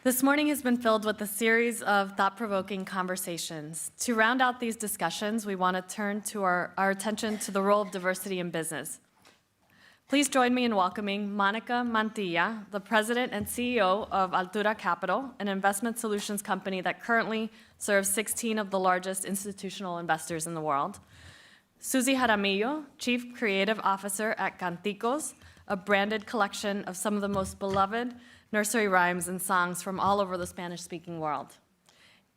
This morning has been filled with a series of thought-provoking conversations. To round out these discussions, we want to turn to our attention to the role of diversity in business. Please join me in welcoming Monica Mantilla, the president and CEO of Altura Capital, an investment solutions company that currently serves 16 of the largest institutional investors in the world. Susie Jaramillo, chief creative officer at Canticos, a branded collection of some of the most beloved nursery rhymes and songs from all over the Spanish-speaking world.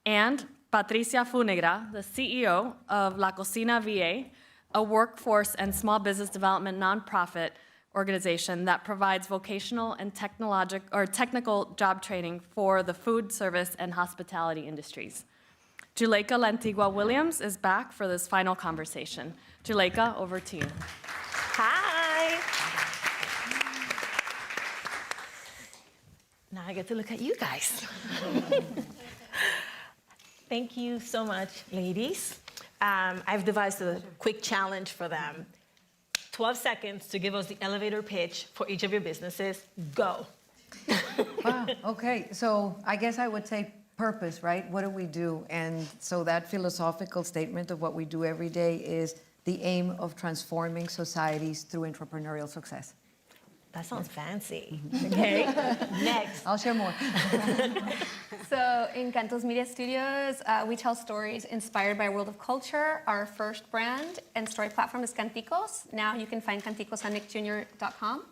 And Patricia Funegra, the CEO of La Cocina VA, a workforce and small business development nonprofit organization that provides vocational and technical job training for the food, service, and hospitality industries. Juleika Lantigua Williams is back for this final conversation. Juleika, over to you. Hi. Now I get to look at you guys. Thank you so much, ladies. I've devised a quick challenge for them. 12 seconds to give us the elevator pitch for each of your businesses. Go. Wow, okay. So I guess I would say purpose, right? What do we do? And so that philosophical statement of what we do every day is the aim of transforming societies through entrepreneurial success. That sounds fancy. Okay. Next. I'll share more. So in Cantos Media Studios, we tell stories inspired by a world of culture. Our first brand and story platform is Canticos. Now you can find Canticos on nickjr.com.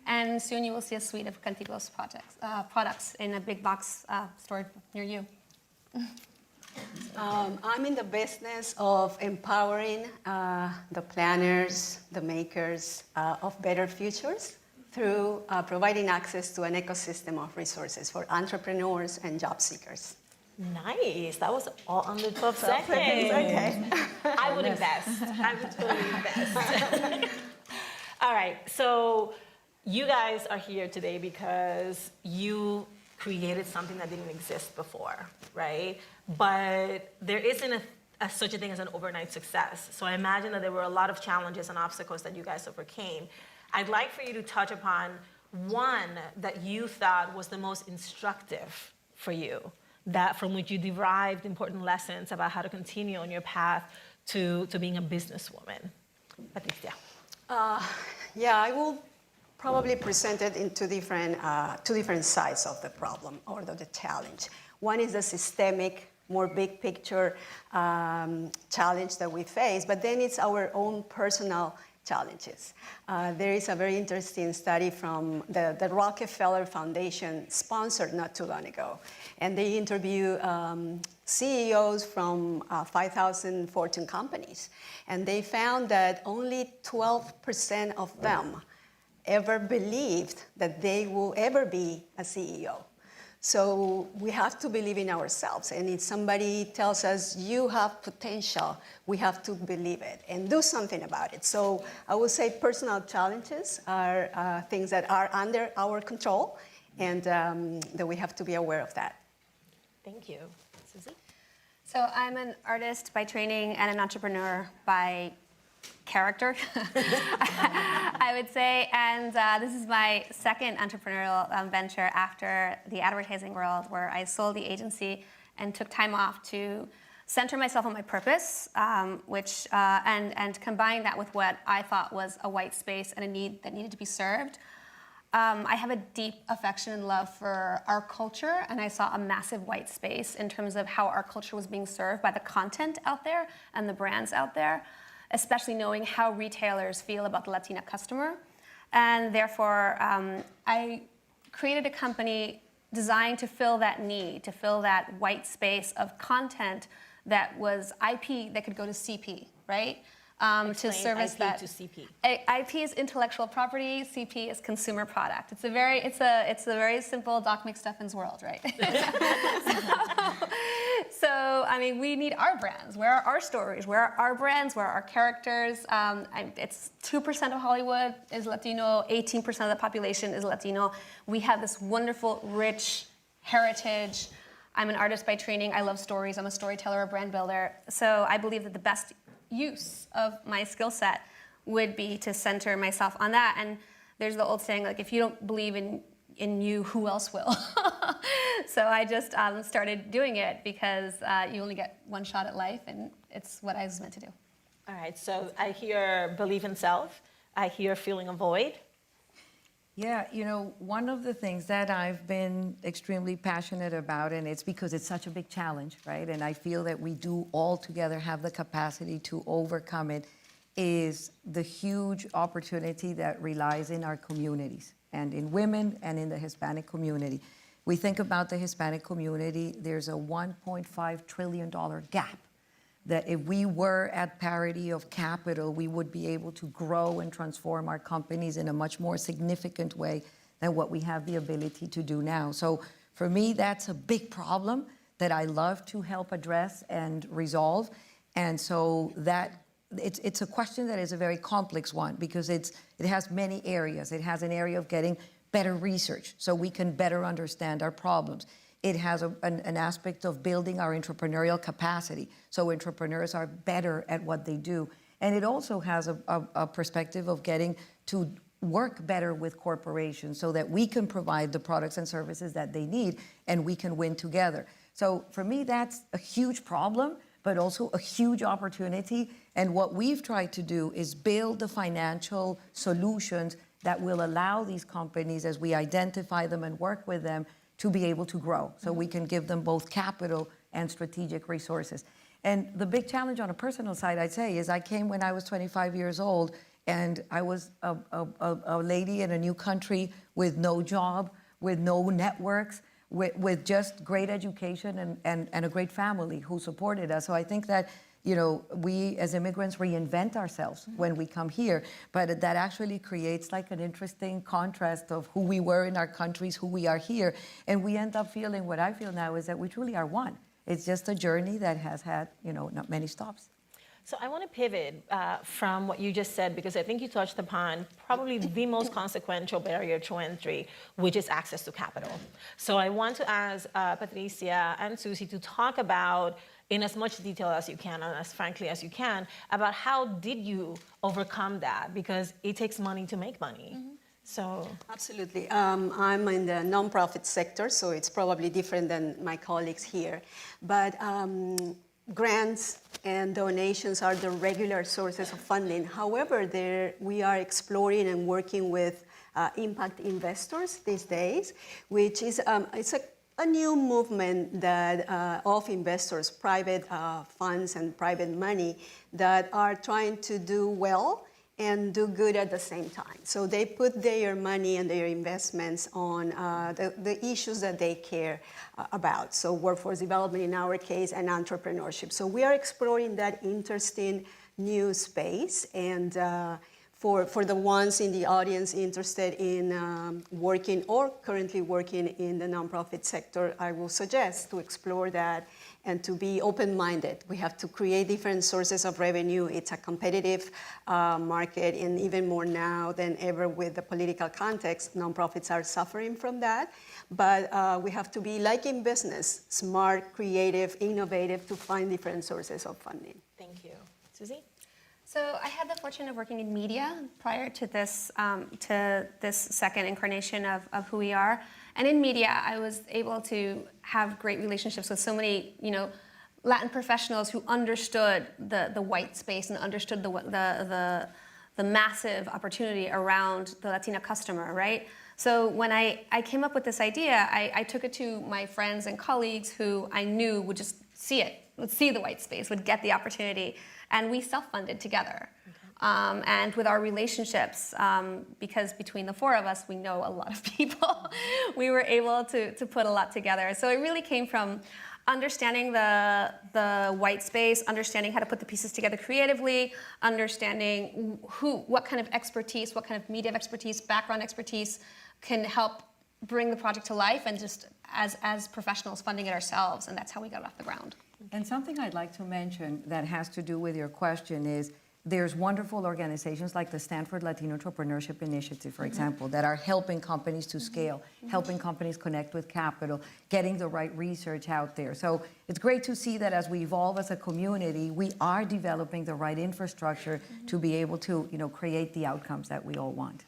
And soon you will see a suite of Canticos products in a big box store near you. I'm in the business of empowering the planners, the makers of better futures through providing access to an ecosystem of resources for entrepreneurs and job seekers. Nice. That was all under 12 seconds. Okay. I would invest. I would totally invest. All right. So you guys are here today because you created something that didn't exist before, right? But there isn't such a thing as an overnight success. So I imagine that there were a lot of challenges and obstacles that you guys overcame. I'd like for you to touch upon one that you thought was the most instructive for you, that from which you derived important lessons about how to continue on your path to being a businesswoman. Patricia. Yeah, I will probably present it in two different sides of the problem or the challenge. One is the systemic, more big picture challenge that we face, but then it's our own personal challenges. There is a very interesting study from the Rockefeller Foundation, sponsored not too long ago, and they interview CEOs from 5,000 Fortune companies, and they found that only 12% of them ever believed that they will ever be a CEO. So we have to believe in ourselves, and if somebody tells us you have potential, we have to believe it and do something about it. So I would say personal challenges are things that are under our control, and that we have to be aware of that. Thank you. Susie? So I'm an artist by training and an entrepreneur by character, I would say. And this is my second entrepreneurial venture after the advertising world, where I sold the agency and took time off to center myself on my purpose, and combine that with what I thought was a white space and a need that needed to be served. I have a deep affection and love for our culture, and I saw a massive white space in terms of how our culture was being served by the content out there and the brands out there, especially knowing how retailers feel about the Latina customer. And therefore, I created a company designed to fill that need, to fill that white space of content that was IP that could go to CP, right? To service IP that. to CP. IP is intellectual property, CP is consumer product. It's a very simple Doc McStuffins world, right? So, I mean, we need our brands. Where are our stories? Where are our brands? Where are our characters? It's 2% of Hollywood is Latino, 18% of the population is Latino. We have this wonderful, rich heritage. I'm an artist by training. I love stories. I'm a storyteller, a brand builder. So I believe that the best use of my skill set would be to center myself on that. And there's the old saying, like, if you don't believe in you, who else will? So I just started doing it because you only get one shot at life, and it's what I was meant to do. All right, so I hear believe in self. I hear feeling a void. Yeah, one of the things that I've been extremely passionate about, and it's because it's such a big challenge, right? And I feel that we do all together have the capacity to overcome it, is the huge opportunity that relies in our communities and in women and in the Hispanic community. We think about the Hispanic community, there's a $1.5 trillion gap that if we were at parity of capital, we would be able to grow and transform our companies in a much more significant way than what we have the ability to do now. So for me, that's a big problem that I love to help address and resolve. And so that it's a question that is a very complex one because it has many areas. It has an area of getting better research so we can better understand our problems. It has an aspect of building our entrepreneurial capacity, so entrepreneurs are better at what they do. And it also has a perspective of getting to work better with corporations so that we can provide the products and services that they need and we can win together. So for me, that's a huge problem, but also a huge opportunity. And what we've tried to do is build the financial solutions that will allow these companies, as we identify them and work with them, to be able to grow. So we can give them both capital and strategic resources. And the big challenge on a personal side, I'd say, is I came when I was 25 years old, and I was a lady in a new country with no job, with no networks, with just great education and a great family who supported us. So I think that we as immigrants reinvent ourselves when we come here, but that actually creates like an interesting contrast of who we were in our countries, who we are here, and we end up feeling, what I feel now is that we truly are one. It's just a journey that has had, not many stops. So I want to pivot from what you just said, because I think you touched upon probably the most consequential barrier to entry, which is access to capital. So I want to ask Patricia and Susie to talk about, in as much detail as you can and as frankly as you can, about how did you overcome that? Because it takes money to make money. Mm-hmm. So absolutely. I'm in the nonprofit sector, so it's probably different than my colleagues here. But grants and donations are the regular sources of funding. However, we are exploring and working with impact investors these days, which is it's a new movement that of investors, private funds and private money that are trying to do well and do good at the same time. So they put their money and their investments on the issues that they care about. So workforce development in our case, and entrepreneurship. So we are exploring that interesting new space, and for the ones in the audience interested in working or currently working in the nonprofit sector, I will suggest to explore that and to be open-minded. We have to create different sources of revenue. It's a competitive market, and even more now than ever with the political context, nonprofits are suffering from that. But we have to be, like in business, smart, creative, innovative to find different sources of funding. thank you. Susie? So I had the fortune of working in media prior to this second incarnation of who we are. And in media, I was able to have great relationships with so many, Latin professionals who understood the white space and understood the massive opportunity around the Latina customer, right? So when I came up with this idea, I took it to my friends and colleagues who I knew would just see it, would see the white space, would get the opportunity. And we self-funded together. Okay. And with our relationships, because between the four of us, we know a lot of people, we were able to put a lot together. So it really came from understanding the white space, understanding how to put the pieces together creatively, understanding what kind of expertise, what kind of media expertise, background expertise can help bring the project to life, and just as professionals funding it ourselves, and that's how we got it off the ground. And something I'd like to mention that has to do with your question is there's wonderful organizations like the Stanford Latino Entrepreneurship Initiative, for example, that are helping companies to scale, helping companies connect with capital, getting the right research out there. So it's great to see that as we evolve as a community, we are developing the right infrastructure to be able to, create the outcomes that we all want.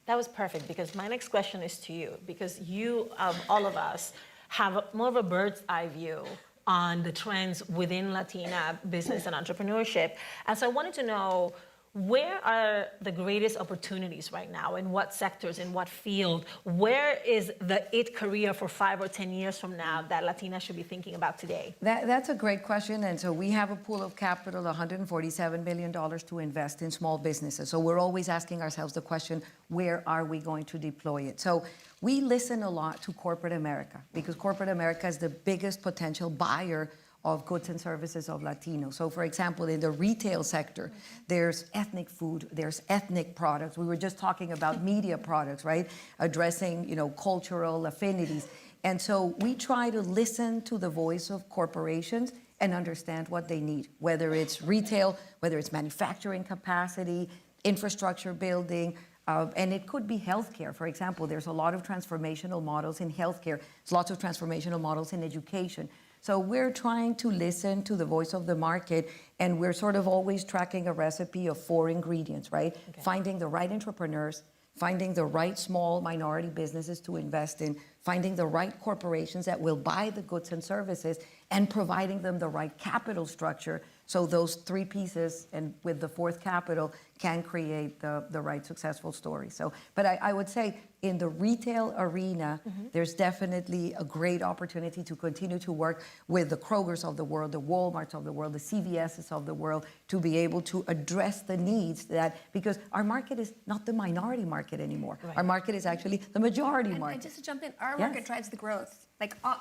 That was perfect, because my next question is to you, because you, all of us, have more of a bird's eye view on the trends within Latina business and entrepreneurship. And so I wanted to know, where are the greatest opportunities right now? In what sectors, in what field? Where is the it career for 5 or 10 years from now that Latinas should be thinking about today? That's a great question. And so we have a pool of capital, $147 million to invest in small businesses. So we're always asking ourselves the question, where are we going to deploy it? So we listen a lot to corporate America because corporate America is the biggest potential buyer of goods and services of Latinos. So for example, in the retail sector, there's ethnic food, there's ethnic products. We were just talking about media products, right? Addressing, cultural affinities. And so we try to listen to the voice of corporations and understand what they need, whether it's retail, whether it's manufacturing capacity, infrastructure building, and it could be healthcare. For example, there's a lot of transformational models in healthcare. There's lots of transformational models in education. So we're trying to listen to the voice of the market, and we're sort of always tracking a recipe of 4 ingredients, right? Okay. Finding the right entrepreneurs, finding the right small minority businesses to invest in, finding the right corporations that will buy the goods and services, and providing them the right capital structure so those 3 pieces, and with the 4th capital, can create the right successful story. So, but I would say in the retail arena, there's definitely a great opportunity to continue to work with the Krogers of the world, the Walmarts of the world, the CVSs of the world, to be able to address the needs because our market is not the minority market anymore. Right. Our market is actually the majority market. And just to jump in, our market drives the growth. Like all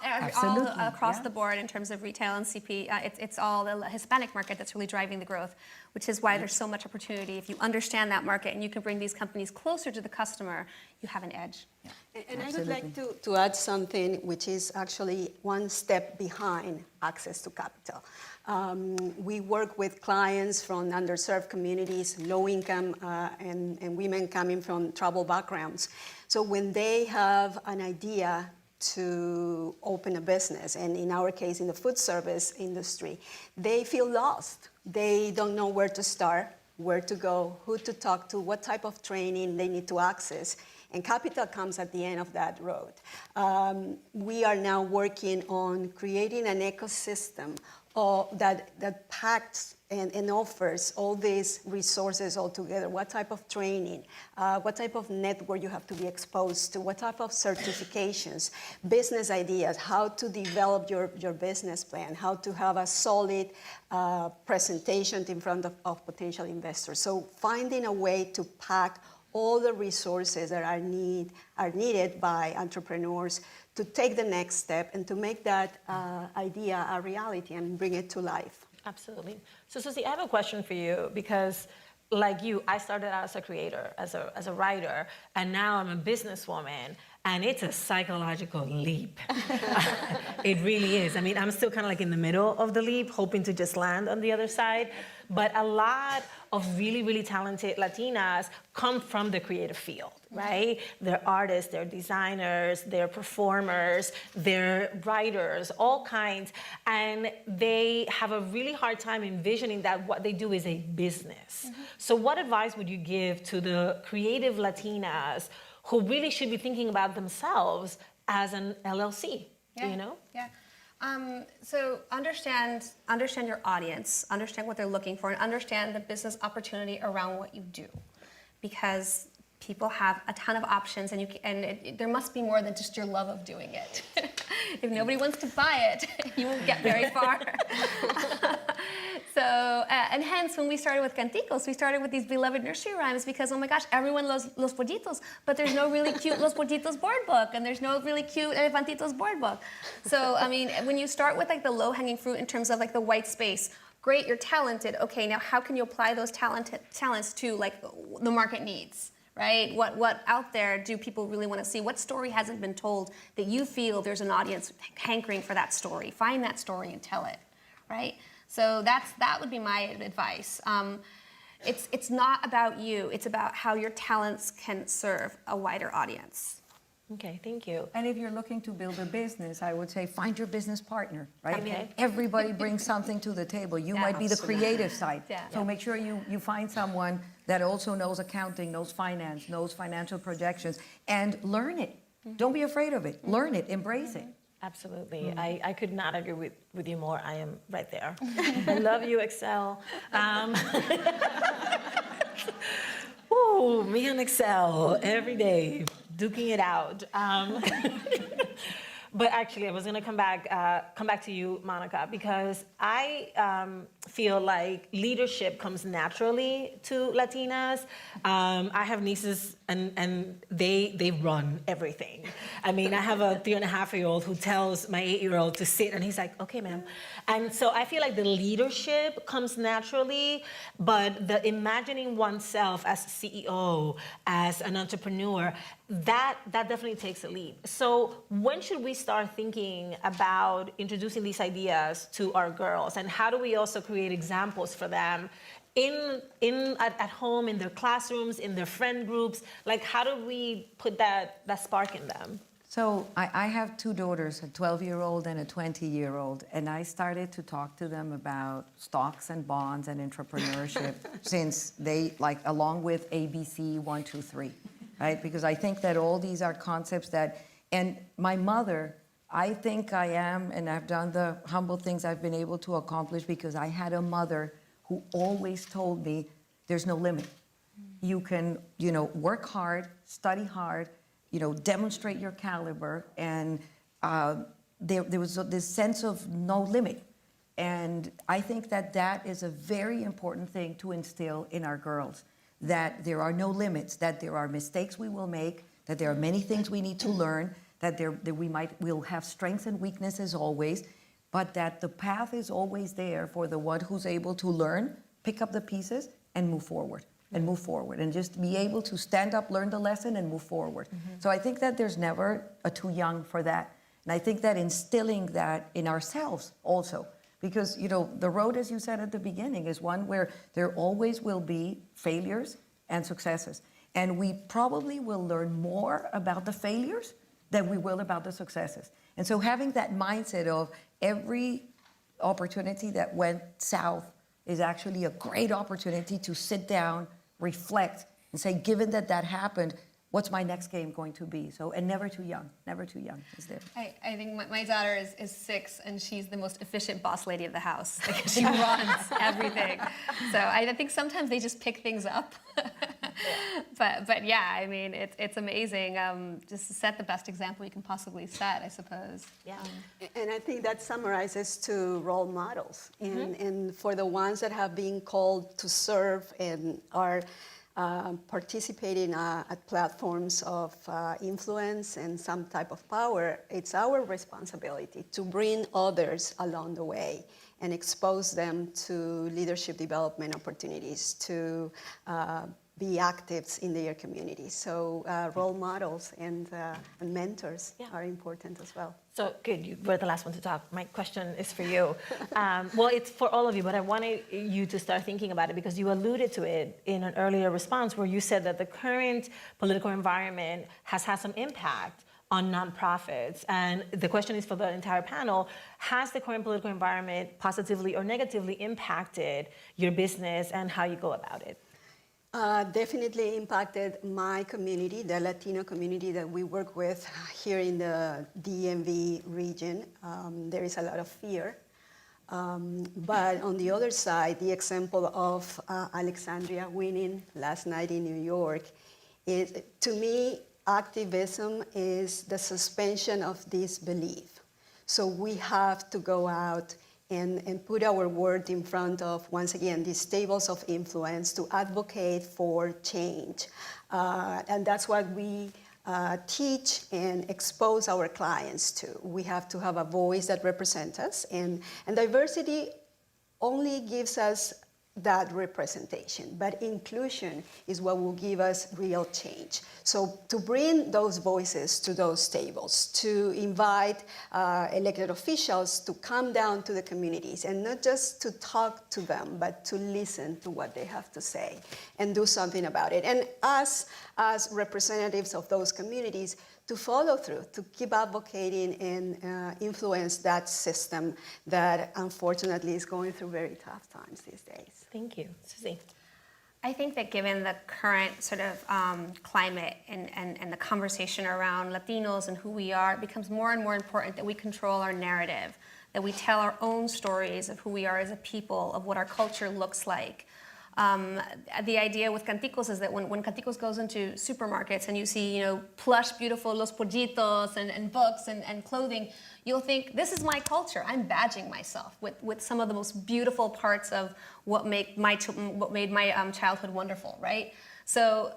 across the board in terms of retail and CP, it's all the Hispanic market that's really driving the growth, which is why there's so much opportunity. If you understand that market and you can bring these companies closer to the customer, you have an edge. Yeah. And I would like to add something which is actually one step behind access to capital. We work with clients from underserved communities, low income, and women coming from troubled backgrounds. So when they have an idea to open a business, and in our case, in the food service industry, they feel lost. They don't know where to start, where to go, who to talk to, what type of training they need to access, and capital comes at the end of that road. We are now working on creating an ecosystem that packs and offers all these resources all together. What type of training, what type of network you have to be exposed to, what type of certifications, business ideas, how to develop your business plan, how to have a solid presentation in front of potential investors. So finding a way to pack all the resources that are needed by entrepreneurs to take the next step and to make that idea a reality and bring it to life. Absolutely. So Susie, I have a question for you because, like you, I started out as a creator, as a writer, and now I'm a businesswoman, and it's a psychological leap. It really is. I mean, I'm still kind of like in the middle of the leap, hoping to just land on the other side. But a lot of really, really talented Latinas come from the creative field, right? They're artists, they're designers, they're performers, they're writers, all kinds. And they have a really hard time envisioning that what they do is a business. So what advice would you give to the creative Latinas who really should be thinking about themselves as an LLC, you know? Yeah. So understand your audience, understand what they're looking for, and understand the business opportunity around what you do. Because people have a ton of options, and there must be more than just your love of doing it. If nobody wants to buy it, you won't get very far. So, and hence, when we started with Canticos, we started with these beloved nursery rhymes because, oh my gosh, everyone loves Los Pollitos, but there's no really cute Los Pollitos board book, and there's no really cute Elefantitos board book. So, I mean, when you start with like the low-hanging fruit in terms of like the white space, great, you're talented. Okay, now how can you apply those talents to like the market needs? Right? What out there do people really want to see? What story hasn't been told that you feel there's an audience hankering for that story? Find that story and tell it, right? So that would be my advice. It's not about you. It's about how your talents can serve a wider audience. Okay, thank you. And if you're looking to build a business, I would say find your business partner, right? Okay. Everybody brings something to the table. You might be the creative side. Yeah. So make sure you find someone that also knows accounting, knows finance, knows financial projections, and learn it. Don't be afraid of it. Learn it, embrace it. Absolutely. I could not agree with you more. I am right there. I love you, Excel. Ooh, me and Excel every day, duking it out. But actually, I was going to come back to you, Monica, because I feel like leadership comes naturally to Latinas. I have nieces, and they run everything. I mean, I have a 3.5-year-old who tells my 8-year-old to sit, and he's like, "Okay, ma'am." And so I feel like the leadership comes naturally, but the imagining oneself as CEO, as an entrepreneur, that definitely takes a leap. So when should we start thinking about introducing these ideas to our girls, and how do we also create examples for them at home, in their classrooms, in their friend groups? Like, how do we put that spark in them? So I have two daughters, a 12-year-old and a 20-year-old, and I started to talk to them about stocks and bonds and entrepreneurship since they, like, along with ABC 1, 2, 3, right? Because I think that all these are concepts that, and my mother, I think I am, and I've done the humble things I've been able to accomplish because I had a mother who always told me there's no limit. You can, work hard, study hard, demonstrate your caliber, and there was this sense of no limit. And I think that is a very important thing to instill in our girls, that there are no limits, that there are mistakes we will make, that there are many things we need to learn, that we'll have strengths and weaknesses always, but that the path is always there for the one who's able to learn, pick up the pieces, and move forward. And just be able to stand up, learn the lesson, and move forward. Mm-hmm. So I think that there's never a too young for that. And I think that instilling that in ourselves also, because, the road, as you said at the beginning, is one where there always will be failures and successes. And we probably will learn more about the failures than we will about the successes. And so having that mindset of every opportunity that went south is actually a great opportunity to sit down, reflect, and say, given that happened, what's my next game going to be? So, and never too young is there. I think my daughter is 6, and she's the most efficient boss lady of the house. Like, she runs everything. So I think sometimes they just pick things up. But yeah, I mean, it's amazing. Just to set the best example you can possibly set, I suppose. Yeah. And I think that summarizes to role models. And for the ones that have been called to serve and are participating at platforms of influence and some type of power, it's our responsibility to bring others along the way and expose them to leadership development opportunities, to be actives in their community. So role models and mentors are important as well. So good, you were the last one to talk. My question is for you. Well, it's for all of you, but I wanted you to start thinking about it because you alluded to it in an earlier response where you said that the current political environment has had some impact on nonprofits. And the question is for the entire panel, has the current political environment positively or negatively impacted your business and how you go about it? Definitely impacted my community, the Latino community that we work with here in the DMV region. There is a lot of fear. But on the other side, the example of Alexandria winning last night in New York, to me, activism is the suspension of disbelief. So we have to go out and put our word in front of, once again, these tables of influence to advocate for change. And that's what we teach and expose our clients to. We have to have a voice that represents us, and diversity only gives us that representation, but inclusion is what will give us real change. So to bring those voices to those tables, to invite elected officials to come down to the communities and not just to talk to them, but to listen to what they have to say and do something about it. And us, as representatives of those communities, to follow through, to keep advocating and influence that system that unfortunately is going through very tough times these days. Thank you. Susie. I think that given the current sort of climate and the conversation around Latinos and who we are, it becomes more and more important that we control our narrative, that we tell our own stories of who we are as a people, of what our culture looks like. The idea with Canticos is that when Canticos goes into supermarkets and you see, plush, beautiful Los Pollitos and books and clothing, you'll think, this is my culture. I'm badging myself with some of the most beautiful parts of what made my childhood wonderful, right? So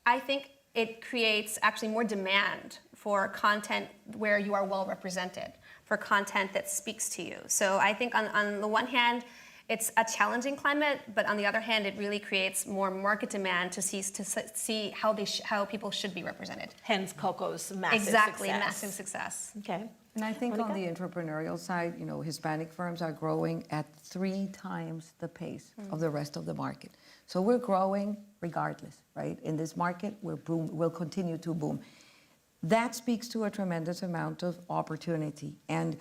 I think it creates actually more demand for content where you are well represented, for content that speaks to you. So I think on the one hand, it's a challenging climate, but on the other hand, it really creates more market demand to see how people should be represented. Hence Coco's massive Exactly, success. massive success. Okay. And I think on the entrepreneurial side, Hispanic firms are growing at 3 times the pace of the rest of the market. So we're growing regardless, right? In this market, we'll continue to boom. That speaks to a tremendous amount of opportunity. And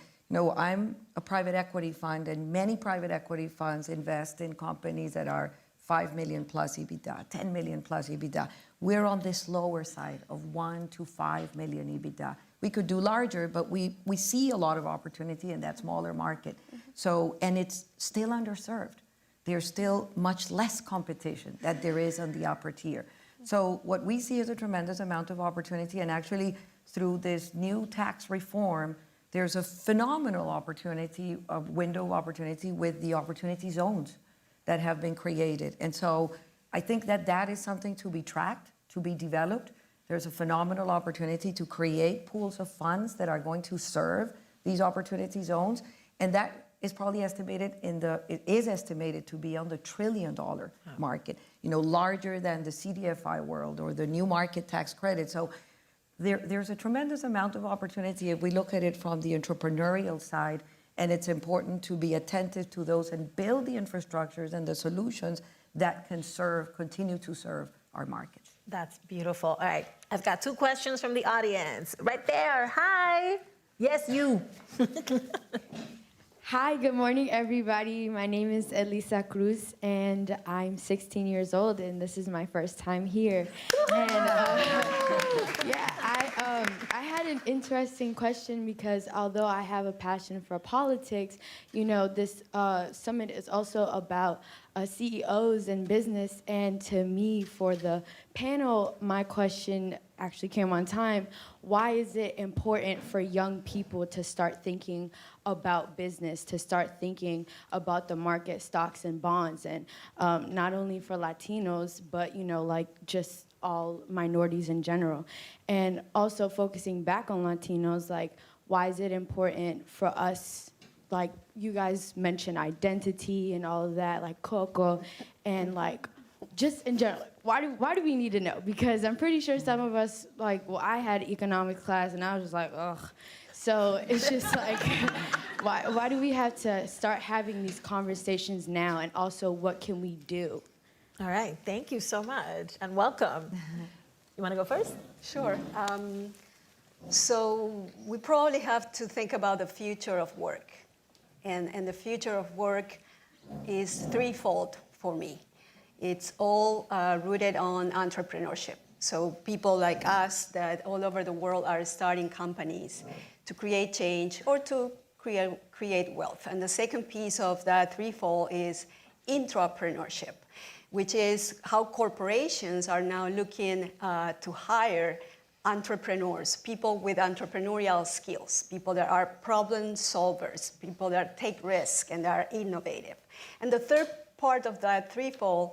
I'm a private equity fund, and many private equity funds invest in companies that are 5 million plus EBITDA, 10 million plus EBITDA. We're on this lower side of 1 to 5 million EBITDA. We could do larger, but we see a lot of opportunity in that smaller market. So, and it's still underserved. There's still much less competition that there is on the upper tier. So what we see is a tremendous amount of opportunity, and actually through this new tax reform, there's a phenomenal opportunity, a window of opportunity with the opportunity zones that have been created. And so I think that is something to be tracked, to be developed. There's a phenomenal opportunity to create pools of funds that are going to serve these opportunity zones. And that is probably estimated it is estimated to be on the $1 trillion market, larger than the CDFI world or the new market tax credit. So there's a tremendous amount of opportunity if we look at it from the entrepreneurial side, and it's important to be attentive to those and build the infrastructures and the solutions that can continue to serve our markets. That's beautiful. All right, I've got 2 questions from the audience. Right there, hi. Yes, you. Hi, good morning, everybody. My name is Elisa Cruz, and I'm 16 years old, and this is my first time here. And I had an interesting question because although I have a passion for politics, this summit is also about CEOs and business. And to me, for the panel, my question actually came on time. Why is it important for young people to start thinking about business, to start thinking about the market, stocks and bonds, and not only for Latinos, but just all minorities in general? And also focusing back on Latinos, why is it important for us, you guys mentioned identity and all of that, like Coco, and just in general, why do we need to know? Because I'm pretty sure some of us, I had economics class and I was just ugh. So it's just why do we have to start having these conversations now? And also, what can we do? All right, thank you so much, and welcome. You want to go first? Sure. So we probably have to think about the future of work. And the future of work is threefold for me. It's all rooted on entrepreneurship. So people like us that all over the world are starting companies to create change or to create wealth. And the second piece of that threefold is intrapreneurship, which is how corporations are now looking to hire entrepreneurs, people with entrepreneurial skills, people that are problem solvers, people that take risks and are innovative. And the third part of that threefold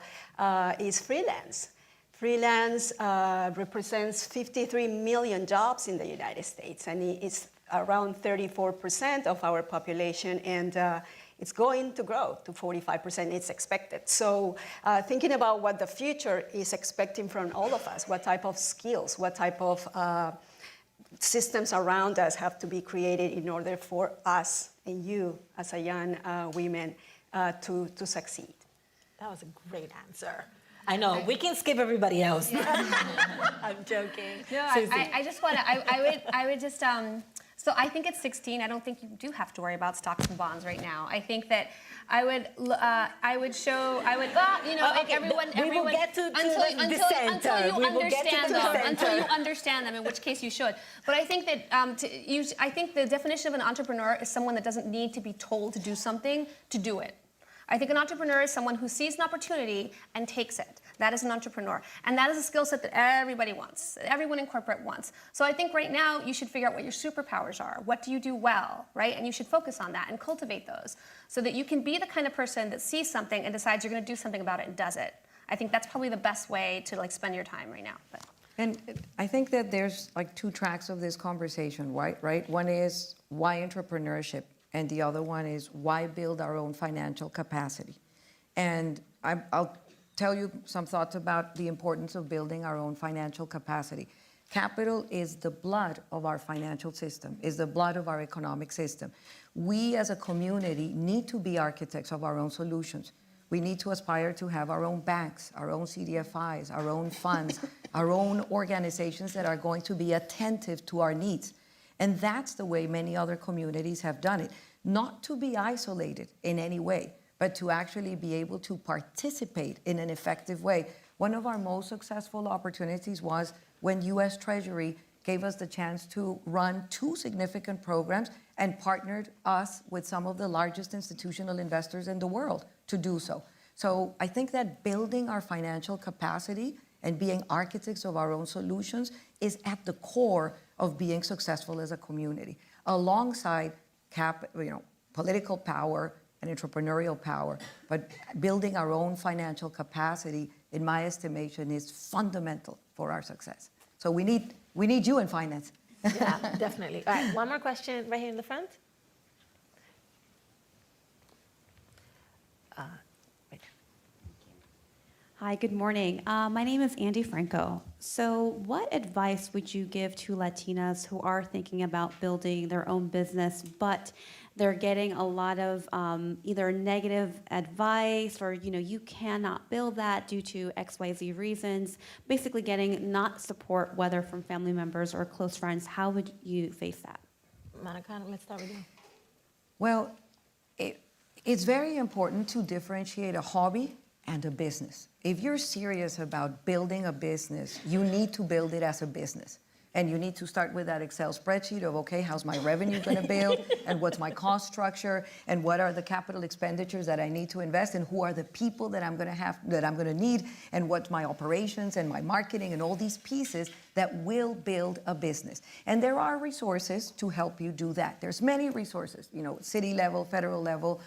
is freelance. Freelance represents 53 million jobs in the United States, and it's around 34% of our population, and it's going to grow to 45%, it's expected. So thinking about what the future is expecting from all of us, what type of skills, what type of systems around us have to be created in order for us and you as a young women to succeed. That was a great answer. I know, we can skip everybody else. I'm joking. No, I just want to, I would just So I think at 16, I don't think you do have to worry about stocks and bonds right now. I think that I would, well, you know, like Okay, everyone, we will get to the center. until you We will get to understand the them, center. until you understand them, in which case you should. But I think that I think the definition of an entrepreneur is someone that doesn't need to be told to do something to do it. I think an entrepreneur is someone who sees an opportunity and takes it. That is an entrepreneur. And that is a skill set that everybody wants, that everyone in corporate wants. So I think right now you should figure out what your superpowers are. What do you do well, right? And you should focus on that and cultivate those so that you can be the kind of person that sees something and decides you're going to do something about it and does it. I think that's probably the best way to like spend your time right now. But. And I think that there's like two tracks of this conversation, right? One is why entrepreneurship, and the other one is why build our own financial capacity. And I'll tell you some thoughts about the importance of building our own financial capacity. Capital is the blood of our financial system, is the blood of our economic system. We as a community need to be architects of our own solutions. We need to aspire to have our own banks, our own CDFIs, our own funds, our own organizations that are going to be attentive to our needs. And that's the way many other communities have done it. Not to be isolated in any way, but to actually be able to participate in an effective way. One of our most successful opportunities was when U.S. Treasury gave us the chance to run 2 significant programs and partnered us with some of the largest institutional investors in the world to do so. So I think that building our financial capacity and being architects of our own solutions is at the core of being successful as a community, alongside political power and entrepreneurial power. But building our own financial capacity, in my estimation, is fundamental for our success. So we need you in finance. Yeah, definitely. All right, one more question right here in the front. Right. Hi, good morning. My name is Andy Franco. So what advice would you give to Latinas who are thinking about building their own business, but they're getting a lot of either negative advice or, you cannot build that due to XYZ reasons, basically getting not support, whether from family members or close friends? How would you face that? Monica, let's start with you. Well, it's very important to differentiate a hobby and a business. If you're serious about building a business, you need to build it as a business. And you need to start with that Excel spreadsheet of, okay, how's my revenue going to build, and what's my cost structure, and what are the capital expenditures that I need to invest, and who are the people that I'm going to need, and what's my operations and my marketing and all these pieces that will build a business. And there are resources to help you do that. There's many resources, city level, federal level,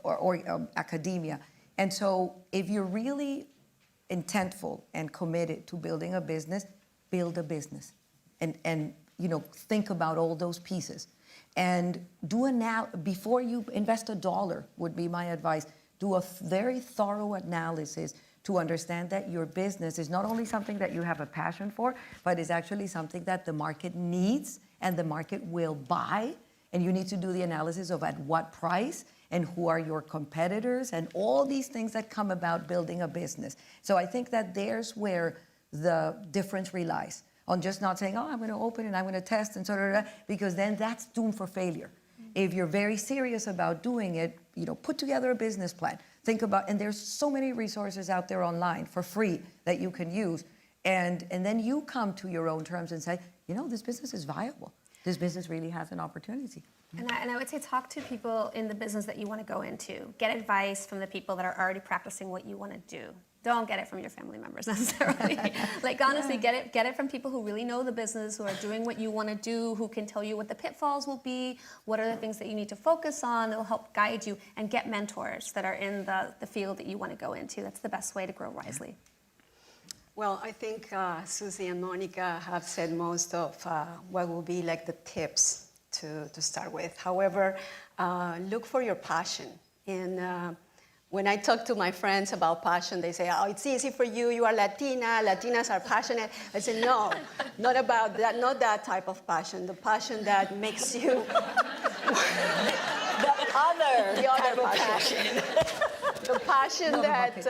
or academia. And so if you're really intentful and committed to building a business, build a business. And think about all those pieces. And before you invest $1, would be my advice, do a very thorough analysis to understand that your business is not only something that you have a passion for, but is actually something that the market needs and the market will buy. And you need to do the analysis of at what price and who are your competitors and all these things that come about building a business. So I think that there's where the difference relies on just not saying, oh, I'm going to open and I'm going to test and sort of, because then that's doomed for failure. If you're very serious about doing it, put together a business plan. Think about, and there's so many resources out there online for free that you can use. And then you come to your own terms and say, this business is viable. This business really has an opportunity. And I would say talk to people in the business that you want to go into. Get advice from the people that are already practicing what you want to do. Don't get it from your family members necessarily. Honestly, get it from people who really know the business, who are doing what you want to do, who can tell you what the pitfalls will be, what are the things that you need to focus on that will help guide you, and get mentors that are in the field that you want to go into. That's the best way to grow wisely. Well, I think Susie and Monica have said most of what will be like the tips to start with. However, look for your passion. And when I talk to my friends about passion, they say, oh, it's easy for you. You are Latina. Latinas are passionate. I say, no, not about that, not that type of passion. The passion that makes you... the other type of passion. The passion that...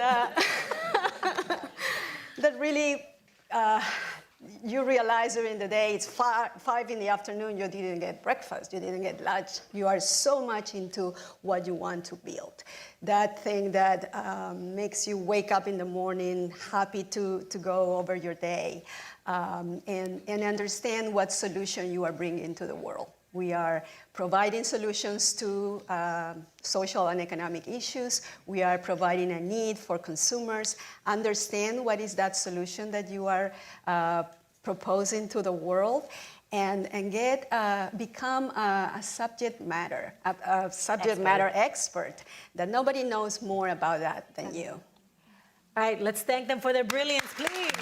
that really you realize during the day it's 5 in the afternoon, you didn't get breakfast, you didn't get lunch. You are so much into what you want to build. That thing that makes you wake up in the morning happy to go over your day, and understand what solution you are bringing to the world. We are providing solutions to social and economic issues. We are providing a need for consumers. Understand what is that solution that you are proposing to the world, and become a subject matter expert, that nobody knows more about that than you. All right, let's thank them for their brilliance, please.